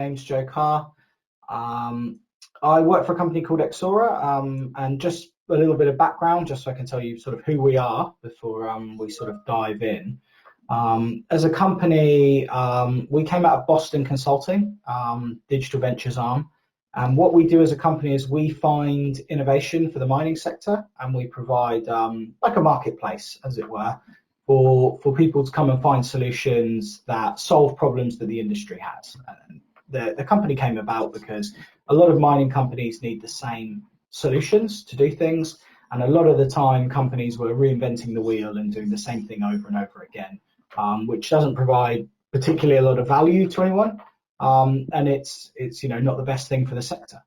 Name's Joe Carr. I work for a company called Axora, and just a little bit of background, just so I can tell you sort of who we are before we sort of dive in. As a company, we came out of Boston Consulting, digital ventures arm, and what we do as a company is we find innovation for the mining sector, and we provide like a marketplace, as it were, for people to come and find solutions that solve problems that the industry has. And the company came about because a lot of mining companies need the same solutions to do things, and a lot of the time companies were reinventing the wheel and doing the same thing over and over again, which doesn't provide particularly a lot of value to anyone, and it's not the best thing for the sector.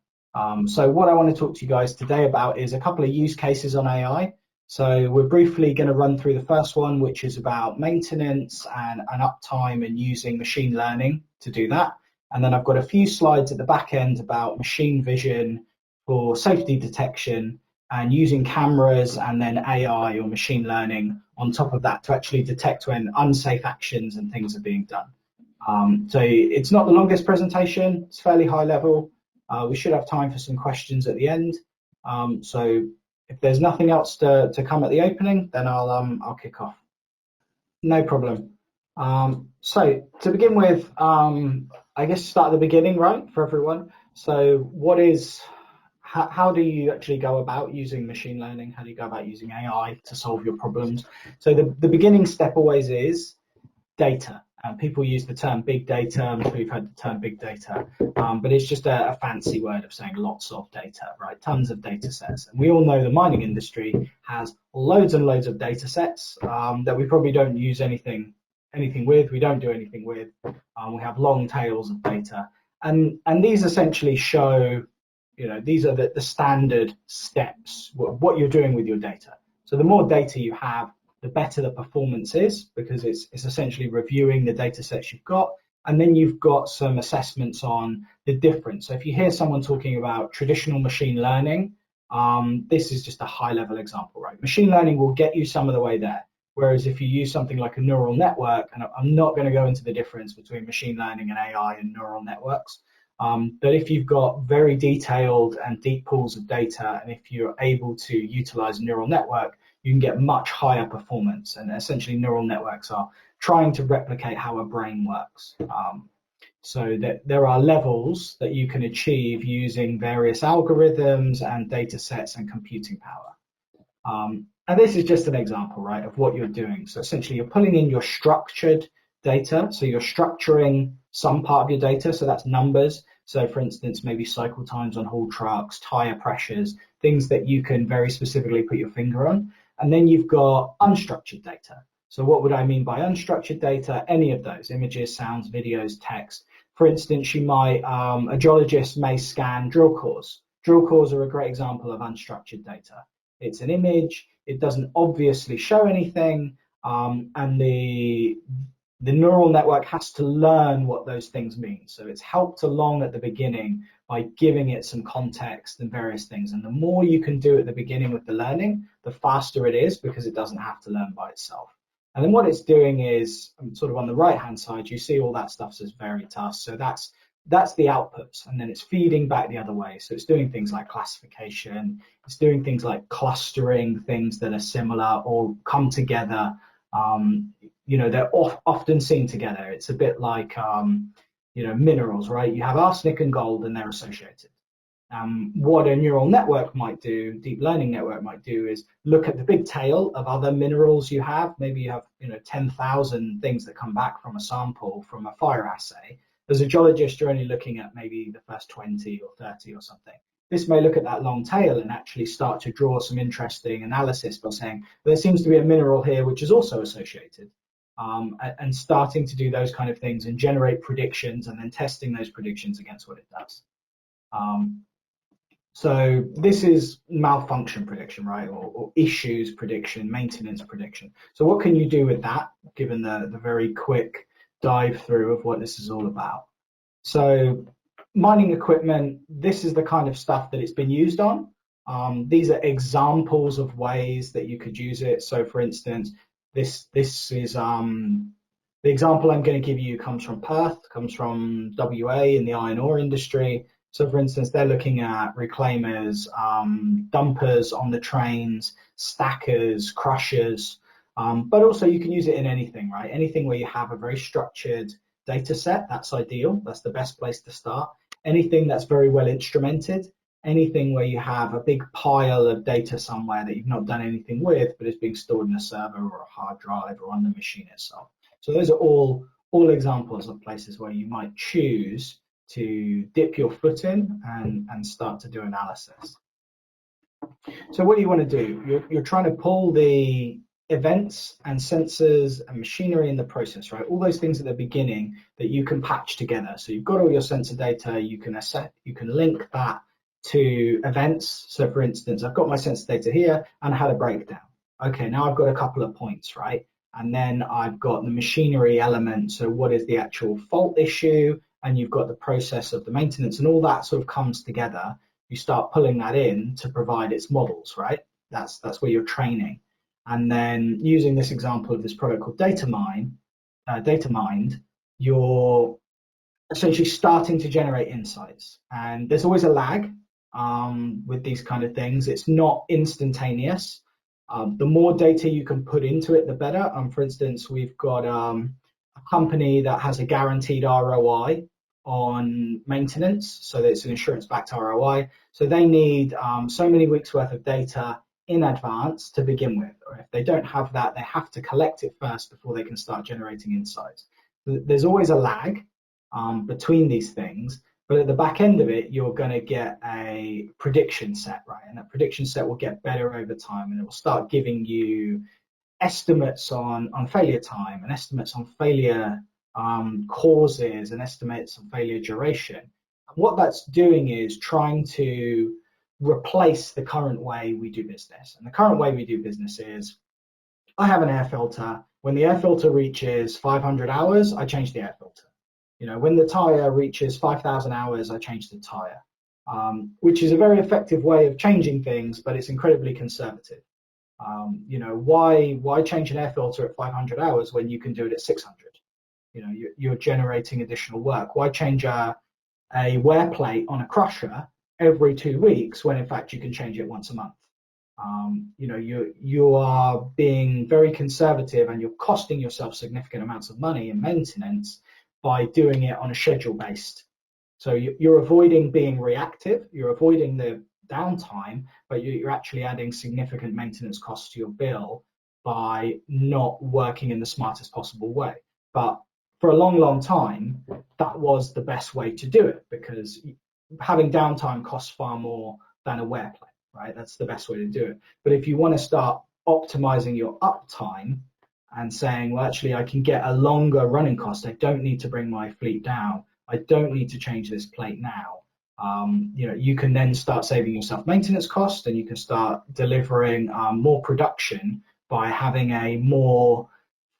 So what I want to talk to you guys today about is a couple of use cases on AI. So we're briefly going to run through the first one, which is about maintenance and uptime and using machine learning to do that. And then I've got a few slides at the back end about machine vision for safety detection and using cameras and then AI or machine learning on top of that to actually detect when unsafe actions and things are being done. So it's not the longest presentation, it's fairly high level. We should have time for some questions at the end. So if there's nothing else to come at the opening, then I'll kick off. No problem. So to begin with, I guess start at the beginning, right, for everyone. So how do you actually go about using machine learning? How do you go about using AI to solve your problems? So the beginning step always is data. People use the term big data. I'm sure you've heard the term big data, but it's just a fancy word of saying lots of data, right? Tons of data sets. And we all know the mining industry has loads and loads of data sets that we probably don't use anything with. We don't do anything with. We have long tails of data, and these essentially show, these are the standard steps, what you're doing with your data. So the more data you have, the better the performance is, because it's essentially reviewing the data sets you've got, and then you've got some assessments on the difference. So if you hear someone talking about traditional machine learning, this is just a high level example, right? Machine learning will get you some of the way there. Whereas if you use something like a neural network, and I'm not going to go into the difference between machine learning and AI and neural networks, but if you've got very detailed and deep pools of data, and if you're able to utilize a neural network, you can get much higher performance. And essentially neural networks are trying to replicate how a brain works. So that there are levels that you can achieve using various algorithms and data sets and computing power. And this is just an example, right, of what you're doing. So essentially you're pulling in your structured data. So you're structuring some part of your data. So that's numbers. So for instance, maybe cycle times on haul trucks, tire pressures, things that you can very specifically put your finger on. And then you've got unstructured data. So what would I mean by unstructured data? Any of those: images, sounds, videos, text. For instance, a geologist may scan drill cores. Drill cores are a great example of unstructured data. It's an image, it doesn't obviously show anything, and the neural network has to learn what those things mean. So it's helped along at the beginning by giving it some context and various things. And the more you can do at the beginning with the learning, the faster it is, because it doesn't have to learn by itself. And then what it's doing is, sort of on the right-hand side, you see all that stuff says Veritas. So that's the outputs, and then it's feeding back the other way. So it's doing things like classification, it's doing things like clustering things that are similar or come together. They're often seen together. It's a bit like minerals, right? You have arsenic and gold, and they're associated. What a neural network might do, deep learning network might do, is look at the big tail of other minerals you have. Maybe you have 10,000 things that come back from a sample from a fire assay. As a geologist, you're only looking at maybe the first 20 or 30 or something. This may look at that long tail and actually start to draw some interesting analysis by saying, there seems to be a mineral here which is also associated. And starting to do those kind of things and generate predictions, and then testing those predictions against what it does. So this is malfunction prediction, right? Or issues prediction, maintenance prediction. So what can you do with that, given the very quick dive through of what this is all about? So mining equipment, this is the kind of stuff that it's been used on. These are examples of ways that you could use it. So for instance, this is The example I'm going to give you comes from Perth, comes from WA in the iron ore industry. So, for instance, they're looking at reclaimers, dumpers on the trains, stackers, crushers, but also you can use it in anything, right? Anything where you have a very structured data set, that's ideal. That's the best place to start. Anything that's very well instrumented, anything where you have a big pile of data somewhere that you've not done anything with, but it's being stored in a server or a hard drive or on the machine itself. So those are all examples of places where you might choose to dip your foot in and start to do analysis. So what do you want to do? You're trying to pull the events and sensors and machinery in the process, right? All those things at the beginning that you can patch together. So you've got all your sensor data, you can link that to events. So for instance, I've got my sensor data here and I had a breakdown. Okay, now I've got a couple of points, right? And then I've got the machinery element. So what is the actual fault issue? And you've got the process of the maintenance, and all that sort of comes together. You start pulling that in to provide its models, right? That's where you're training. And then using this example of this product called Datamined, you're essentially starting to generate insights. And there's always a lag with these kind of things. It's not instantaneous. The more data you can put into it, the better. For instance, we've got a company that has a guaranteed ROI on maintenance, so that it's an insurance-backed ROI. So they need so many weeks worth of data in advance to begin with. Or if they don't have that, they have to collect it first before they can start generating insights. There's always a lag between these things, but at the back end of it, you're going to get a prediction set, right? And that prediction set will get better over time, and it will start giving you estimates on failure time and estimates on failure causes and estimates on failure duration. And what that's doing is trying to replace the current way we do business. And the current way we do business is, I have an air filter. When the air filter reaches 500 hours, I change the air filter. When the tire reaches 5,000 hours, I change the tire, which is a very effective way of changing things, but it's incredibly conservative. Why change an air filter at 500 hours when you can do it at 600? You're generating additional work. Why change a wear plate on a crusher every 2 weeks when in fact you can change it once a month? You are being very conservative, and you're costing yourself significant amounts of money in maintenance by doing it on a schedule based. So you're avoiding being reactive, you're avoiding the downtime, but you're actually adding significant maintenance costs to your bill by not working in the smartest possible way. But for a long time, that was the best way to do it, because having downtime costs far more than a wear plate, right? That's the best way to do it. But if you want to start optimizing your uptime and saying, well, actually, I can get a longer running cost. I don't need to bring my fleet down. I don't need to change this plate now. You can then start saving yourself maintenance costs, and you can start delivering more production by having a more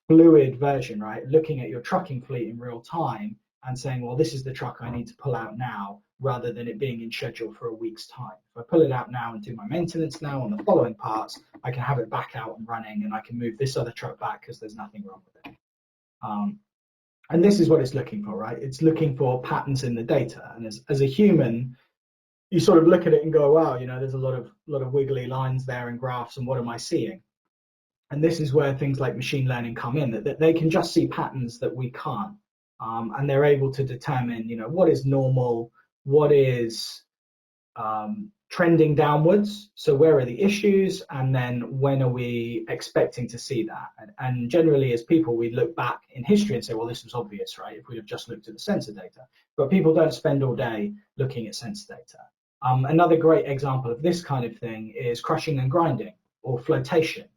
fluid version, right? Looking at your trucking fleet in real time and saying, well, this is the truck I need to pull out now, rather than it being in schedule for a week's time. If I pull it out now and do my maintenance now on the following parts, I can have it back out and running, and I can move this other truck back because there's nothing wrong with it. And this is what it's looking for, right? It's looking for patterns in the data. And as a human, you sort of look at it and go, wow, there's a lot of wiggly lines there and graphs, and what am I seeing? And this is where things like machine learning come in, that they can just see patterns that we can't. And they're able to determine, what is normal, what is trending downwards. So where are the issues, and then when are we expecting to see that? And generally, as people, we look back in history and say, well, this was obvious, right? If we'd have just looked at the sensor data. But people don't spend all day looking at sensor data. Another great example of this kind of thing is crushing and grinding, or flotation,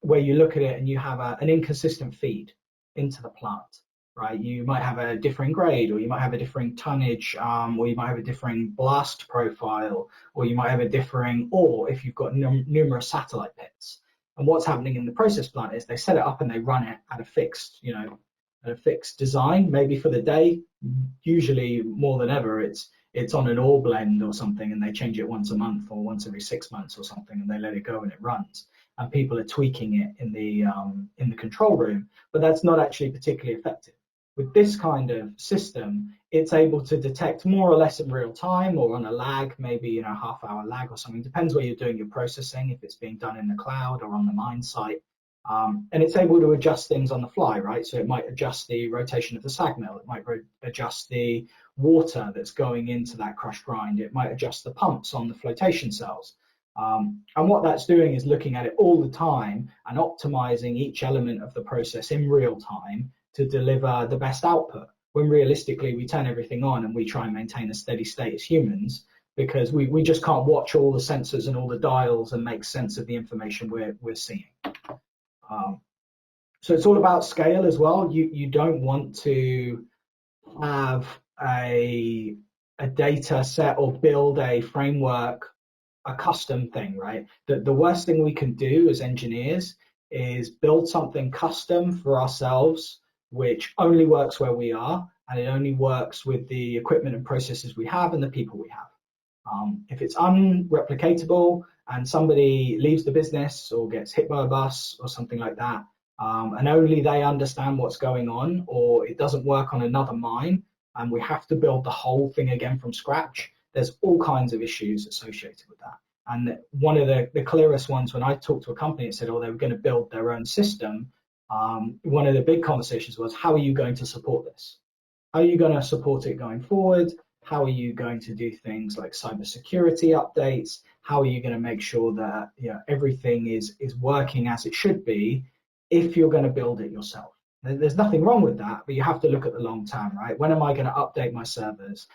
where you look at it and you have an inconsistent feed into the plant. Right, you might have a differing grade, or you might have a differing tonnage, or you might have a differing blast profile, or you might have a differing ore if you've got numerous satellite pits. And what's happening in the process plant is they set it up and they run it at a fixed, design, maybe for the day. Usually more than ever, it's on an ore blend or something, and they change it once a month or once every 6 months or something, and they let it go and it runs. and people are tweaking it in the control room, but that's not actually particularly effective. With this kind of system, it's able to detect more or less in real time or on a lag, maybe half-hour lag or something. Depends where you're doing your processing, if it's being done in the cloud or on the mine site. And it's able to adjust things on the fly, right? So it might adjust the rotation of the SAG mill. It might adjust the water that's going into that crushed grind. It might adjust the pumps on the flotation cells. And what that's doing is looking at it all the time and optimizing each element of the process in real time to deliver the best output. When realistically, we turn everything on and we try and maintain a steady state as humans, because we just can't watch all the sensors and all the dials and make sense of the information we're seeing. So it's all about scale as well. You don't want to have a data set or build a framework, a custom thing, right? The worst thing we can do as engineers is build something custom for ourselves, which only works where we are, and it only works with the equipment and processes we have and the people we have. If it's unreplicatable and somebody leaves the business or gets hit by a bus or something like that, and only they understand what's going on, or it doesn't work on another mine, and we have to build the whole thing again from scratch, there's all kinds of issues associated with that. And one of the clearest ones, when I talked to a company that said, oh, they were going to build their own system, one of the big conversations was, how are you going to support this? How are you going to support it going forward? How are you going to do things like cybersecurity updates? How are you going to make sure that everything is working as it should be if you're going to build it yourself? There's nothing wrong with that, but you have to look at the long term, right? When am I going to update my servers?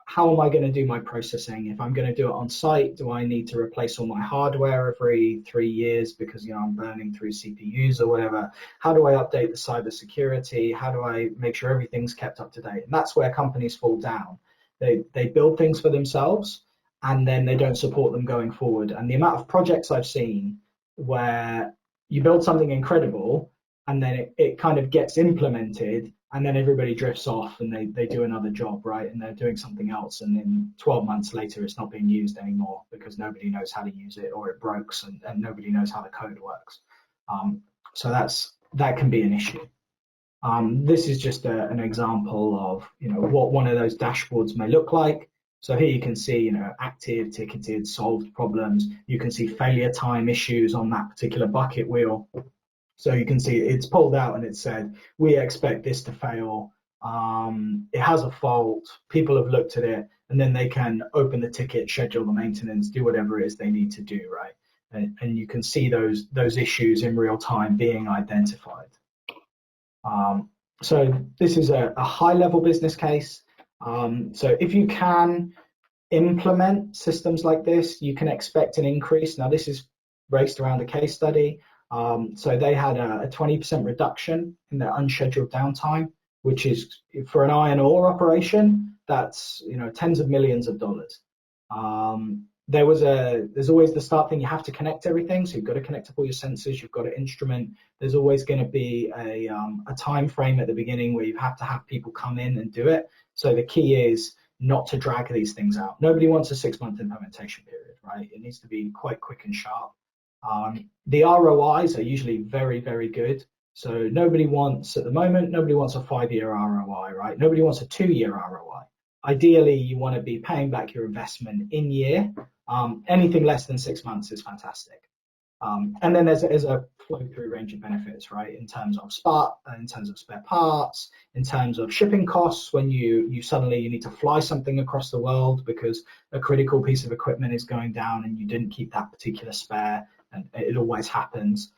How am I going to do my processing? If I'm going to do it on site, do I need to replace all my hardware every 3 years because I'm burning through CPUs or whatever? How do I update the cybersecurity? How do I make sure everything's kept up to date? And that's where companies fall down. They build things for themselves and then they don't support them going forward. And the amount of projects I've seen where you build something incredible and then it kind of gets implemented, and then everybody drifts off and they do another job, right? And they're doing something else, and then 12 months later, it's not being used anymore because nobody knows how to use it, or it breaks and nobody knows how the code works. So that can be an issue. This is just an example of what one of those dashboards may look like. So here you can see active, ticketed, solved problems. You can see failure time issues on that particular bucket wheel. So you can see it's pulled out and it said, we expect this to fail. It has a fault. People have looked at it, and then they can open the ticket, schedule the maintenance, do whatever it is they need to do, right? And you can see those issues in real time being identified. So this is a high-level business case. So if you can implement systems like this, you can expect an increase. Now, this is based around a case study. So they had a 20% reduction in their unscheduled downtime, which is, for an iron ore operation, that's tens of millions of dollars. There's always the start thing. You have to connect everything, so you've got to connect up all your sensors. You've got to instrument. There's always going to be a time frame at the beginning where you have to have people come in and do it. So the key is not to drag these things out. Nobody wants a 6-month implementation period, right? It needs to be quite quick and sharp. The ROIs are usually very, very good. So nobody wants, at the moment, nobody wants a 5-year ROI, right? Nobody wants a 2-year ROI. Ideally, you want to be paying back your investment in year. Anything less than 6 months is fantastic. And then there's a flow-through range of benefits, right? In terms of in terms of spare parts, in terms of shipping costs, when you suddenly need to fly something across the world because a critical piece of equipment is going down and you didn't keep that particular spare, and it always happens.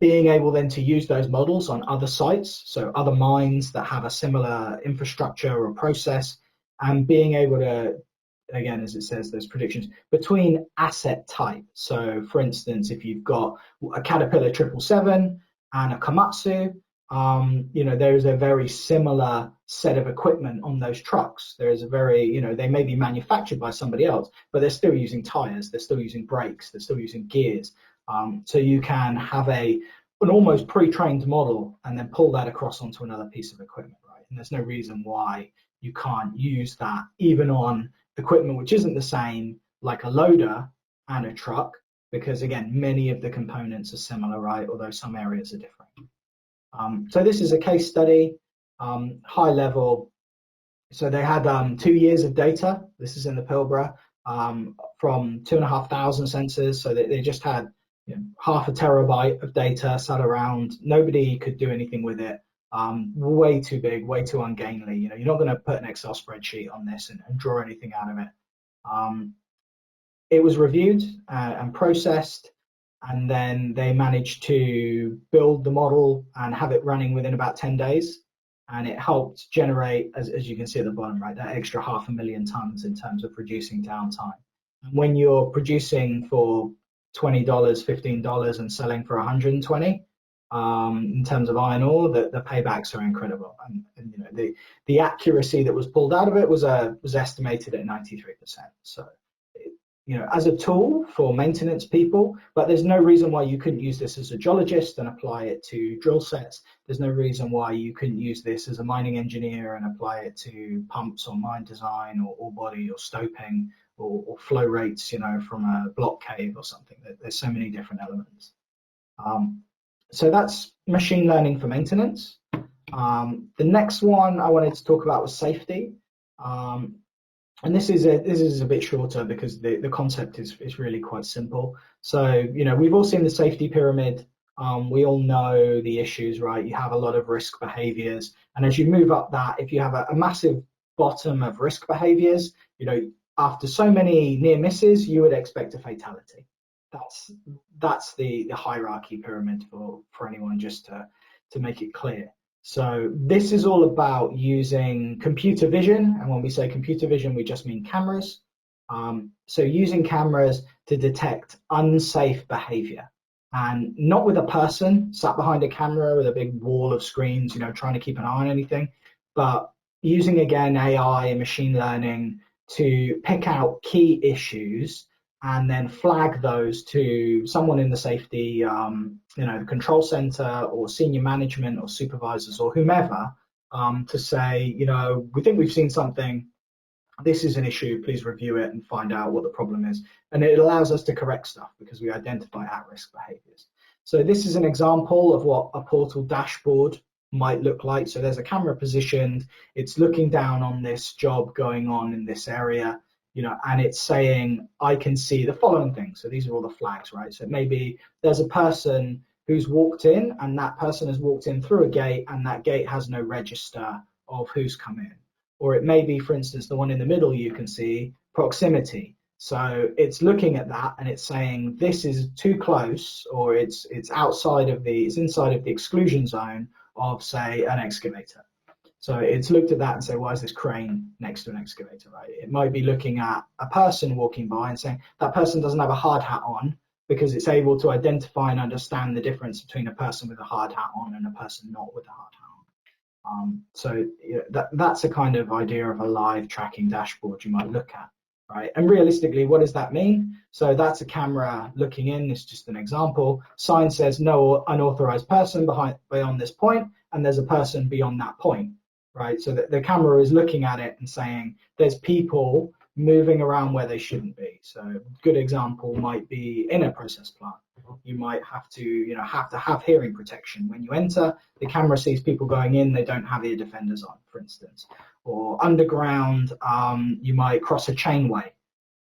Being able then to use those models on other sites, so other mines that have a similar infrastructure or process, and being able to, again, as it says, those predictions between asset type. So for instance, if you've got a Caterpillar 777 and a Komatsu, there is a very similar set of equipment on those trucks. There is a very, they may be manufactured by somebody else, but they're still using tires, they're still using brakes, they're still using gears. So you can have an almost pre-trained model and then pull that across onto another piece of equipment, right? And there's no reason why you can't use that even on equipment which isn't the same, like a loader and a truck, because again, many of the components are similar, right? Although some areas are different. So this is a case study, high level. So they had 2 years of data. This is in the Pilbara, from 2,500 sensors. So they just had, you know, 0.5 terabyte of data sat around. Nobody could do anything with it. Way too big, way too ungainly. You know, you're not going to put an Excel spreadsheet on this and draw anything out of it. It was reviewed and processed, and then they managed to build the model and have it running within about 10 days. And it helped generate, as you can see at the bottom, right, that extra 500,000 tons in terms of reducing downtime. And when you're producing for $20, $15 and selling for 120, in terms of iron ore, the paybacks are incredible. And you know, the accuracy that was pulled out of it was estimated at 93%. So, you know, as a tool for maintenance people, but there's no reason why you couldn't use this as a geologist and apply it to drill sets. There's no reason why you couldn't use this as a mining engineer and apply it to pumps or mine design or ore body or stoping or flow rates, you know, from a block cave or something. There's so many different elements. So that's machine learning for maintenance. The next one I wanted to talk about was safety. And this is a bit shorter because the concept is really quite simple. So, you know, we've all seen the safety pyramid. We all know the issues, right? You have a lot of risk behaviors. And as you move up that, if you have a massive bottom of risk behaviors, you know, after so many near misses, you would expect a fatality. That's the hierarchy pyramid for anyone, just to make it clear. So this is all about using computer vision. And when we say computer vision, we just mean cameras. So using cameras to detect unsafe behavior, and not with a person sat behind a camera with a big wall of screens, you know, trying to keep an eye on anything, but using, again, AI and machine learning to pick out key issues and then flag those to someone in the safety, you know, the control center or senior management or supervisors or whomever, to say, you know, we think we've seen something. This is an issue. Please review it and find out what the problem is. And it allows us to correct stuff because we identify at-risk behaviors. So this is an example of what a portal dashboard might look like. So there's a camera positioned. It's looking down on this job going on in this area, you know, and it's saying, I can see the following things. So these are all the flags, right? So maybe there's a person who's walked in, and that person has walked in through a gate, and that gate has no register of who's come in. Or it may be, for instance, the one in the middle you can see, proximity. So it's looking at that and it's saying this is too close, or it's inside of the exclusion zone of, say, an excavator. So it's looked at that and say, why is this crane next to an excavator, right? It might be looking at a person walking by and saying that person doesn't have a hard hat on, because it's able to identify and understand the difference between a person with a hard hat on and a person not with a hard hat on. So you know, that's a kind of idea of a live tracking dashboard you might look at, right? And realistically, what does that mean? So that's a camera looking in. It's just an example. Sign says no unauthorized person beyond this point, and there's a person beyond that point, right? So the camera is looking at it and saying there's people moving around where they shouldn't be. So a good example might be in a process plant. You might have to have hearing protection. When you enter, the camera sees people going in, they don't have ear defenders on, for instance. Or underground, you might cross a chainway,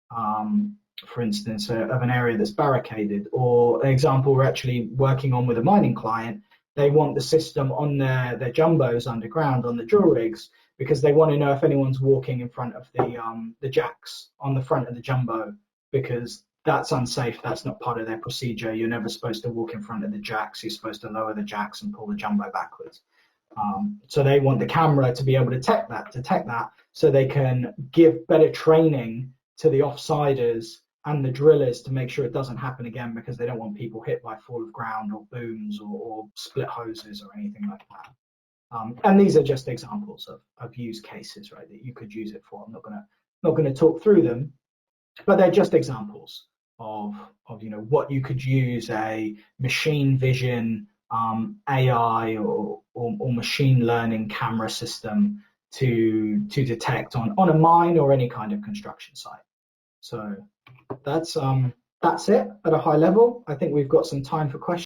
for instance, of an area that's barricaded. Or an example we're actually working on with a mining client, they want the system on their jumbos underground on the drill rigs, because they want to know if anyone's walking in front of the jacks on the front of the jumbo, because that's unsafe. That's not part of their procedure. You're never supposed to walk in front of the jacks. You're supposed to lower the jacks and pull the jumbo backwards. So they want the camera to be able to detect that, so they can give better training to the offsiders and the drillers to make sure it doesn't happen again, because they don't want people hit by fall of ground or booms or split hoses or anything like that. And these are just examples of use cases, right, that you could use it for. I'm not gonna talk through them, but they're just examples of what you could use a machine vision, AI or machine learning camera system to detect on a mine or any kind of construction site. So that's that's it at a high level. I think we've got some time for questions.